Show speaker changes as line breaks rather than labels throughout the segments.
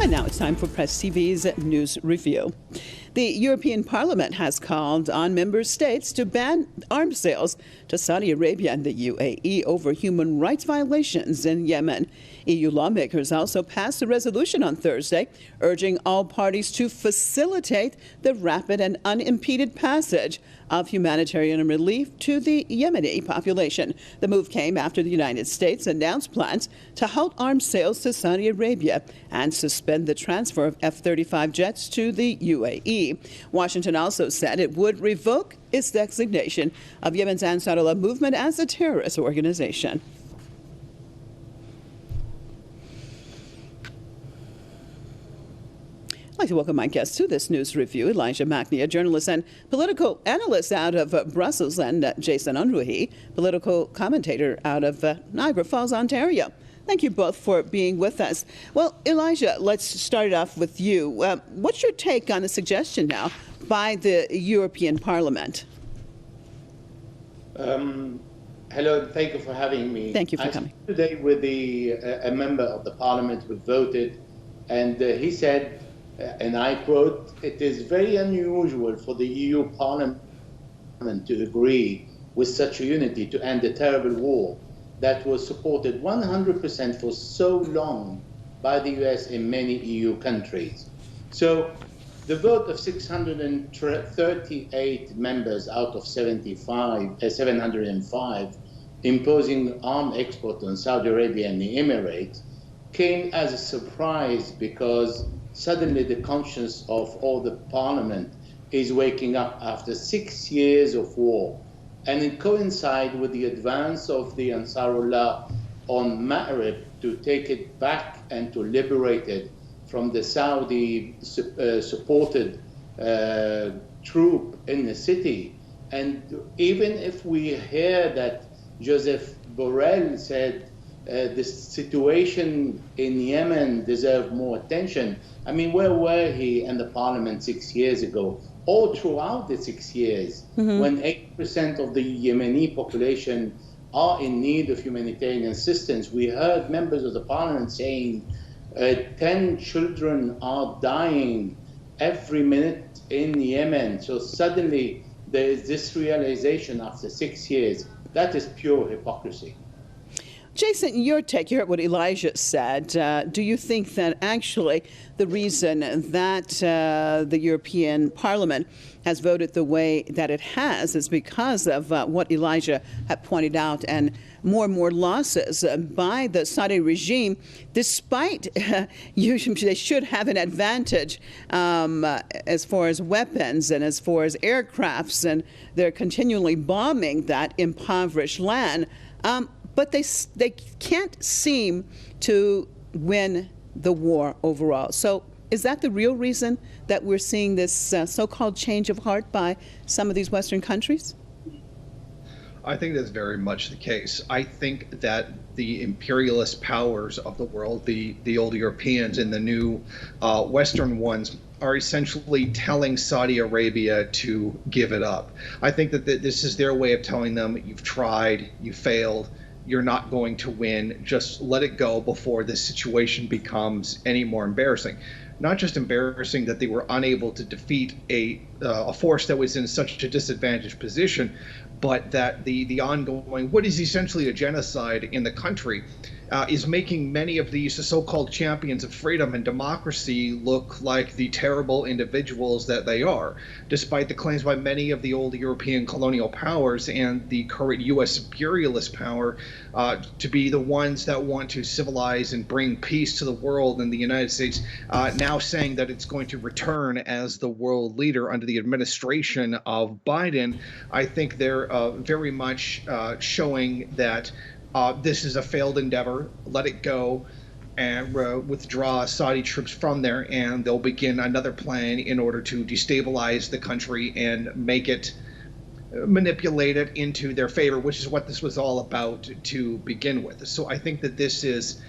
And now it's time for Press TV's News Review. The European Parliament has called on member states to ban arms sales to Saudi Arabia and the UAE over human rights violations in Yemen. EU lawmakers also passed a resolution on Thursday urging all parties to facilitate the rapid and unimpeded passage of humanitarian relief to the Yemeni population. The move came after the United States announced plans to halt arms sales to Saudi Arabia and suspend the transfer of F-35 jets to the UAE. Washington also said it would revoke its designation of Yemen's Ansarullah movement as a terrorist organization. I'd like to welcome my guest to this news review, Elijah McNeil, a journalist and political analyst out of Brussels, and Jason Unruhe, political commentator out of Niagara Falls, Ontario. Thank you both for being with us. Well, Elijah, let's start it off with you. What's your take on a suggestion now by the European Parliament?
Hello, and thank you for having me.
Thank you for coming.
Today with a member of the Parliament who voted, and he said, and I quote, "It is very unusual for the EU Parliament to agree with such a unity to end a terrible war that was supported 100% for so long by the US in many EU countries." So the vote of 638 members out of 705 imposing arms export on Saudi Arabia and the Emirates came as a surprise, because suddenly the conscience of all the Parliament is waking up after 6 years of war. And it coincides with the advance of the Ansarullah on Ma'rib to take it back and to liberate it from the Saudi supported troop in the city. And even if we hear that Joseph Borrell said the situation in Yemen deserves more attention, I mean, where were he and the Parliament 6 years ago? All throughout the 6 years, when 8% of the Yemeni population are in need of humanitarian assistance, we heard members of the Parliament saying 10 children are dying every minute in Yemen. So suddenly there is this realization after 6 years. That is pure hypocrisy.
Jason, your take, you heard what Elijah said. Do you think that actually the reason that the European Parliament has voted the way that it has is because of what Elijah had pointed out, and more losses by the Saudi regime, despite they should have an advantage as far as weapons and as far as aircrafts, and they're continually bombing that impoverished land. But they can't seem to win the war overall. So is that the real reason that we're seeing this so-called change of heart by some of these Western countries?
I think that's very much the case. I think that the imperialist powers of the world, the old Europeans and the new Western ones, are essentially telling Saudi Arabia to give it up. I think that this is their way of telling them, you've tried, you failed, you're not going to win, just let it go before this situation becomes any more embarrassing. Not just embarrassing that they were unable to defeat a force that was in such a disadvantaged position, but that the ongoing, what is essentially a genocide in the country, is making many of these so-called champions of freedom and democracy look like the terrible individuals that they are, despite the claims by many of the old European colonial powers and the current U.S. imperialist power to be the ones that want to civilize and bring peace to the world, and the United States now saying that it's going to return as the world leader under the administration of Biden. I think they're very much showing that this is a failed endeavor. Let it go and withdraw Saudi troops from there, and they'll begin another plan in order to destabilize the country and make it, manipulate it into their favor, which is what this was all about to begin with. So I think that this is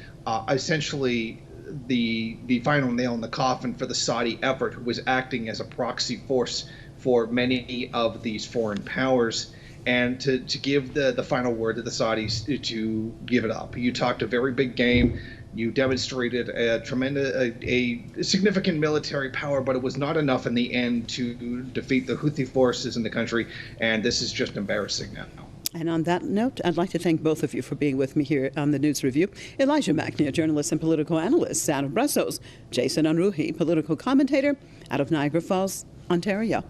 essentially the final nail in the coffin for the Saudi effort, who was acting as a proxy force for many of these foreign powers. and to give the final word to the Saudis to give it up. You talked a very big game. You demonstrated a significant military power, but it was not enough in the end to defeat the Houthi forces in the country, and this is just embarrassing now.
And on that note, I'd like to thank both of you for being with me here on the News Review. Elijah McNeil, journalist and political analyst out of Brussels. Jason Unruhe, political commentator out of Niagara Falls, Ontario.